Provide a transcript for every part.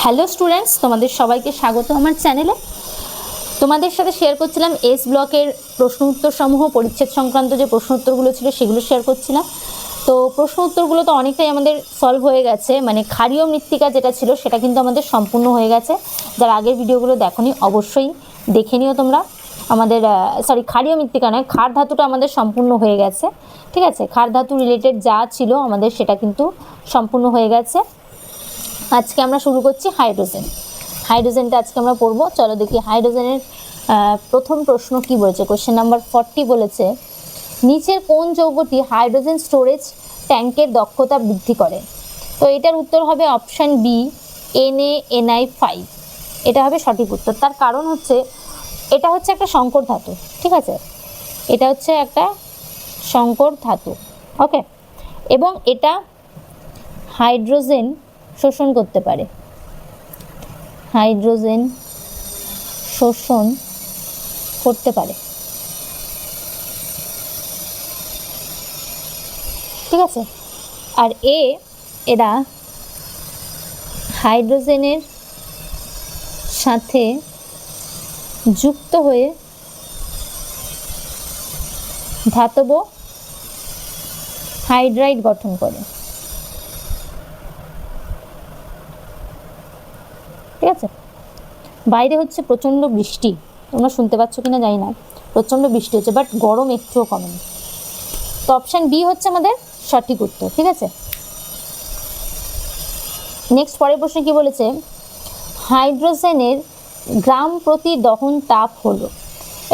Hello students, তোমাদের সবাইকে স্বাগত আমার চ্যানেলে। তোমাদের সাথে শেয়ার করছিলাম এস ব্লকের প্রশ্ন উত্তর সমূহ, পরিচ্ছেদ সংক্রান্ত যে প্রশ্ন উত্তরগুলো ছিল সেগুলো শেয়ার করছিলাম। তো প্রশ্ন উত্তরগুলো তো অনেকটাই আমাদের সলভ হয়ে গেছে, মানে ক্ষারীয় মৃত্তিকা যেটা ছিল সেটা কিন্তু আমাদের সম্পূর্ণ হয়ে গেছে। যারা আগের ভিডিওগুলো দেখোনি অবশ্যই দেখে নিও তোমরা। আমাদের ক্ষারীয় মৃত্তিকা নয়, ক্ষার ধাতুটা আমাদের সম্পূর্ণ হয়ে গেছে। ঠিক আছে, ক্ষার ধাতু রিলেটেড যা ছিল আমাদের সেটা কিন্তু সম্পূর্ণ হয়ে গেছে। আজকে আমরা শুরু করছি হাইড্রোজেন। হাইড্রোজেনটা আজকে আমরা পড়বো। চলো দেখি হাইড্রোজেনের প্রথম প্রশ্ন কি বলেছে। কোশ্চেন নাম্বার 40 বলেছে, নিচের কোন যৌগটি হাইড্রোজেন স্টোরেজ ট্যাঙ্কের দক্ষতা বৃদ্ধি করে? তো এটার উত্তর হবে অপশান বি, NaNi5। এটা হবে সঠিক উত্তর। তার কারণ হচ্ছে এটা হচ্ছে একটা সংকর ধাতু। ঠিক আছে, এটা হচ্ছে একটা সংকর ধাতু। ওকে, এবং এটা হাইড্রোজেন শোষণ করতে পারে। হাইড্রোজেন শোষণ করতে পারে। ঠিক আছে, আর এরা হাইড্রোজেনের সাথে যুক্ত হয়ে ধাতব হাইড্রাইড গঠন করে। ঠিক আছে, বাইরে হচ্ছে প্রচণ্ড বৃষ্টি, তোমরা শুনতে পাচ্ছ কিনা জানি না, প্রচণ্ড বৃষ্টি হচ্ছে, বাট গরম একটুও কমেনি। তো অপশান বি হচ্ছে আমাদের সঠিক উত্তর। ঠিক আছে, নেক্সট পরের প্রশ্নে কি বলেছে, হাইড্রোজেনের গ্রাম প্রতি দহন তাপ হলো।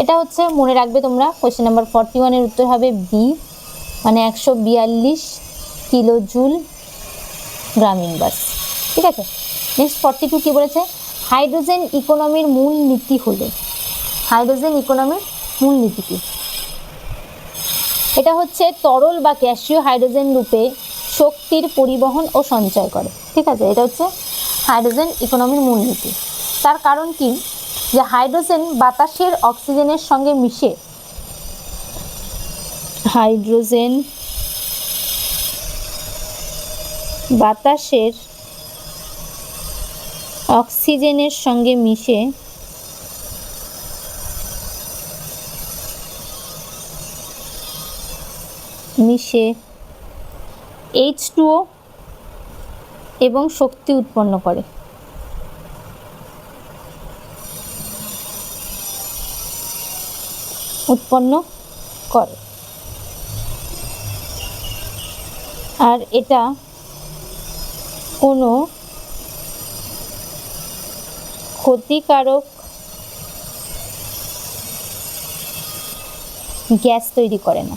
এটা হচ্ছে মনে রাখবে তোমরা, কোয়েশ্চেন নাম্বার 41-এর উত্তর হবে বি, মানে 142 কিলো জুল গ্রাম ইনভার্স। ঠিক আছে, নেক্সট 42 কি বলেছে, হাইড্রোজেন ইকোনমির মূল নীতি হলো। হাইড্রোজেন ইকোনমির মূল নীতি কি? এটা হচ্ছে তরল বা গ্যাসীয় হাইড্রোজেন রূপে শক্তির পরিবহন ও সঞ্চয় করে। ঠিক আছে, এটা হচ্ছে হাইড্রোজেন ইকোনমির মূলনীতি। তার কারণ কি, যে হাইড্রোজেন বাতাসের অক্সিজেনের সঙ্গে মিশে, হাইড্রোজেন বাতাসের অক্সিজেনের সঙ্গে মিশে H2O এবং শক্তি উৎপন্ন করে। আর এটা কোনো ক্ষতিকারক গ্যাস তৈরি করে না।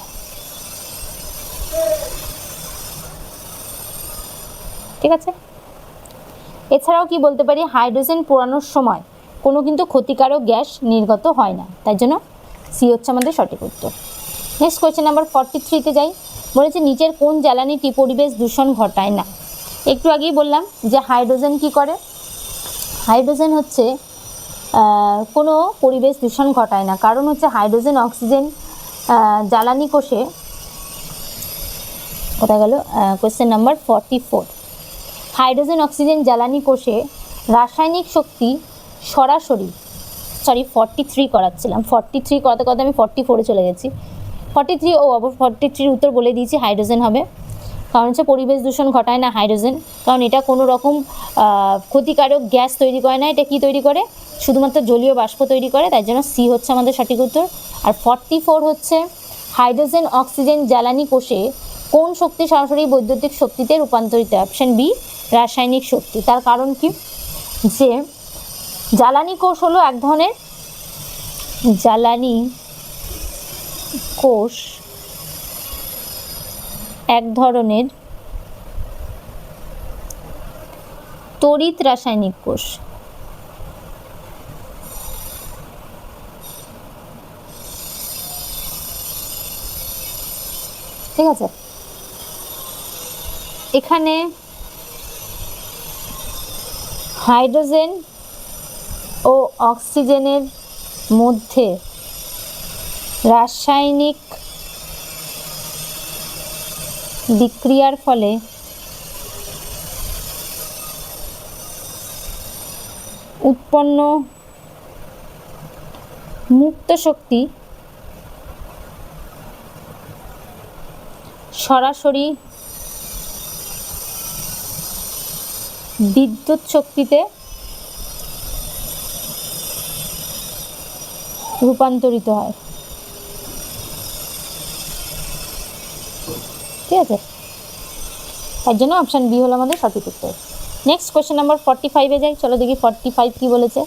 ঠিক আছে, এছাড়াও কি বলতে পারি, হাইড্রোজেন পোড়ানোর সময় কোনো কিন্তু ক্ষতিকারক গ্যাস নির্গত হয় না, তাই জন্য সি হচ্ছে আমাদের সঠিক উত্তর। নেক্সট কোয়েশ্চেন নাম্বার 43-তে যাই। বলেছে, নিচের কোন জ্বালানিটি পরিবেশ দূষণ ঘটায় না? একটু আগেই বললাম যে হাইড্রোজেন কি করে, হাইড্রোজেন হচ্ছে কোনো পরিবেশ দূষণ ঘটায় না। কারণ হচ্ছে হাইড্রোজেন অক্সিজেন জ্বালানি কোষে, কোথায় গেল কোয়েশ্চেন নাম্বার 44, হাইড্রোজেন অক্সিজেন জ্বালানি কোষে রাসায়নিক শক্তি সরাসরি, 43 করাচ্ছিলাম, 43 করাতে করাতে আমি 44-এ চলে গেছি। 43 43-র উত্তর বলে দিয়েছি, হাইড্রোজেন হবে। কারণ হচ্ছে পরিবেশ দূষণ ঘটায় না হাইড্রোজেন, কারণ এটা কোনো রকম ক্ষতিকারক গ্যাস তৈরি করে না। এটা কি তৈরি করে, শুধুমাত্র জলীয় বাষ্প তৈরি করে, তাই জন্য সি হচ্ছে আমাদের সঠিক উত্তর। আর 44 হচ্ছে, হাইড্রোজেন অক্সিজেন জ্বালানি কোষে কোন শক্তি সরাসরি বৈদ্যুতিক শক্তিতে রূপান্তরিত? অপশান বি, রাসায়নিক শক্তি। তার কারণ কি, যে জ্বালানি কোষ হলো এক ধরনের, জ্বালানি কোষ এক ধরনের তড়িৎ রাসায়নিক কোষ। ঠিক আছে, এখানে হাইড্রোজেন ও অক্সিজেনের মধ্যে রাসায়নিক বিক্রিয়ার ফলে উৎপন্ন মুক্ত শক্তি সরাসরি বিদ্যুৎ শক্তিতে রূপান্তরিত হয়। ঠিক আছে, তার জন্য অপশান বি হলো আমাদের সঠিক উত্তর। নেক্সট কোয়েশ্চেন নাম্বার 45-এ যাই। চলো দেখি 45 কি বলেছে।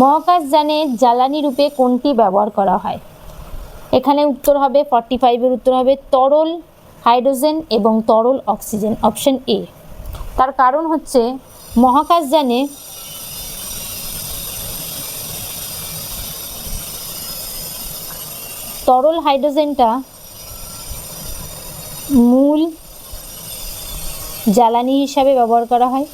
মহাকাশযানে জ্বালানি রূপে কোনটি ব্যবহার করা হয়? এখানে উত্তর হবে 45-এর উত্তর হবে তরল হাইড্রোজেন এবং তরল অক্সিজেন, অপশন এ। তার কারণ হচ্ছে মহাকাশযানে তরল হাইড্রোজেনটা মূল জ্বালানি হিসাবে ব্যবহার করা হয়,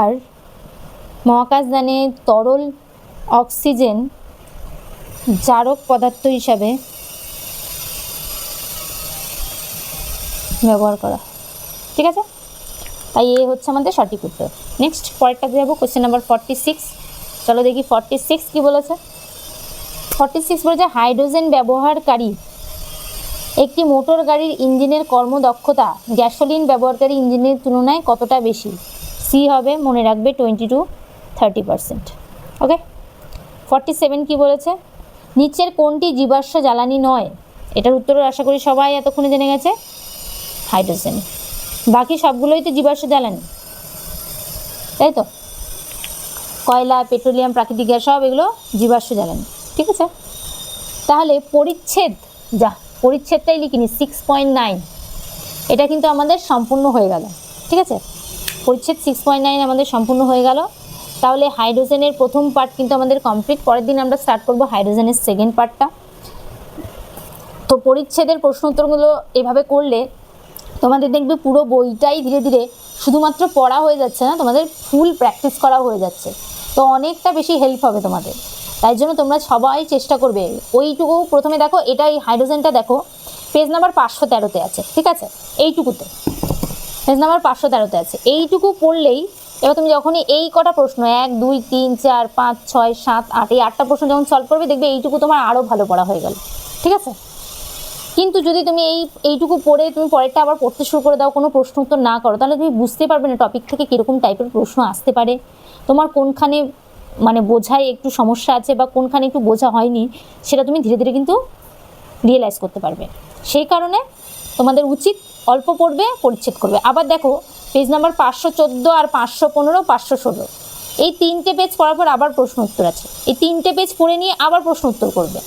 আর মহাকাশযানে তরল অক্সিজেন জারক পদার্থ হিসাবে ব্যবহার করা। ঠিক আছে, তাই এ হচ্ছে আমাদের সঠিক উত্তর। নেক্সট পরেরটাতে যাবো, কোয়েশ্চেন নাম্বার 46। চলো দেখি 46 কি বলেছে। 46 বলেছে হাইড্রোজেন ব্যবহারকারী একটি মোটর গাড়ির ইঞ্জিনের কর্মদক্ষতা গ্যাসোলিন ব্যবহারকারী ইঞ্জিনের তুলনায় কতটা বেশি? সি হবে, মনে রাখবে 20-30%। ওকে। 47 কি বলেছে? নিচের কোনটি জীবাশ্ম জ্বালানি নয়? এটার উত্তর আশা করি সবাই এতক্ষণে জেনে গেছে, হাইড্রোজেন। বাকি সবগুলোই তো জীবাশ্ম জ্বালানি, তাই তো? কয়লা, পেট্রোলিয়াম, প্রাকৃতিক গ্যাস সব এগুলো জীবাশ্ম জ্বালানি। ঠিক আছে, তাহলে পরিচ্ছেদটাই লিখিনি 6.9, এটা কিন্তু আমাদের সম্পূর্ণ হয়ে গেল। ঠিক আছে, পরিচ্ছেদ 6.9 আমাদের সম্পূর্ণ হয়ে গেল। তাহলে হাইড্রোজেনের প্রথম পার্ট কিন্তু আমাদের কমপ্লিট। পরের দিন আমরা স্টার্ট করব হাইড্রোজেনের সেকেন্ড পার্টটা। তো পরিচ্ছেদের প্রশ্ন উত্তরগুলো এভাবে করলে তোমাদের দেখবে পুরো বইটাই ধীরে ধীরে শুধুমাত্র পড়া হয়ে যাচ্ছে না, তোমাদের ফুল প্র্যাকটিস করা হয়ে যাচ্ছে। তো অনেকটা বেশি হেল্প হবে তোমাদের। তাই জন্য তোমরা সবাই চেষ্টা করবে ওইটুকু। প্রথমে দেখো, এটাই হাইড্রোজেনটা দেখো পেজ নাম্বার 513-তে আছে। ঠিক আছে, এইটুকুতে পেজ নাম্বার 513-তে আছে। এইটুকু পড়লেই এবার তুমি যখনই এই কটা প্রশ্ন 1, 2, 3, 4, 5, 6, 7, 8 এই 8টা প্রশ্ন যখন সলভ করবে দেখবে এইটুকু তোমার আরও ভালো পড়া হয়ে গেল। ঠিক আছে, কিন্তু যদি তুমি এইটুকু পড়ে তুমি পরেরটা আবার পড়তে শুরু করে দাও, কোনো প্রশ্ন উত্তর না করো, তাহলে তুমি বুঝতে পারবে না টপিক থেকে কীরকম টাইপের প্রশ্ন আসতে পারে, তোমার কোনখানে মানে বোঝায় একটু সমস্যা আছে বা কোনখানে একটু বোঝা হয়নি, সেটা তুমি ধীরে ধীরে কিন্তু রিয়েলাইজ করতে পারবে। সেই কারণে তোমাদের উচিত অল্প পড়বে, পরিচ্ছেদ করবে। আবার দেখো পেজ নাম্বার 514 আর 515, 516 এই 3টে পেজ পড়ার পর আবার প্রশ্ন উত্তর আছে। এই 3টে পেজ পড়ে নিয়ে আবার প্রশ্ন উত্তর করবে,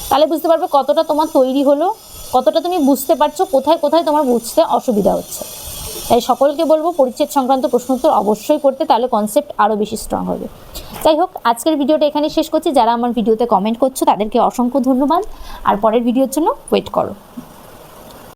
তাহলে বুঝতে পারবে কতটা তোমার তৈরি হলো, কতটা তুমি বুঝতে পারছো, কোথায় কোথায় তোমার বুঝতে অসুবিধা হচ্ছে। তাই সকলকে বলবো পরিচ্ছেদ সংক্রান্ত প্রশ্ন উত্তর অবশ্যই করতে, তাহলে কনসেপ্ট আরও বেশি স্ট্রং হবে। যাই হোক, আজকের ভিডিওটা এখানে শেষ করছি। যারা আমার ভিডিওতে কমেন্ট করছো তাদেরকে অসংখ্য ধন্যবাদ, আর পরের ভিডিওর জন্য ওয়েট করো।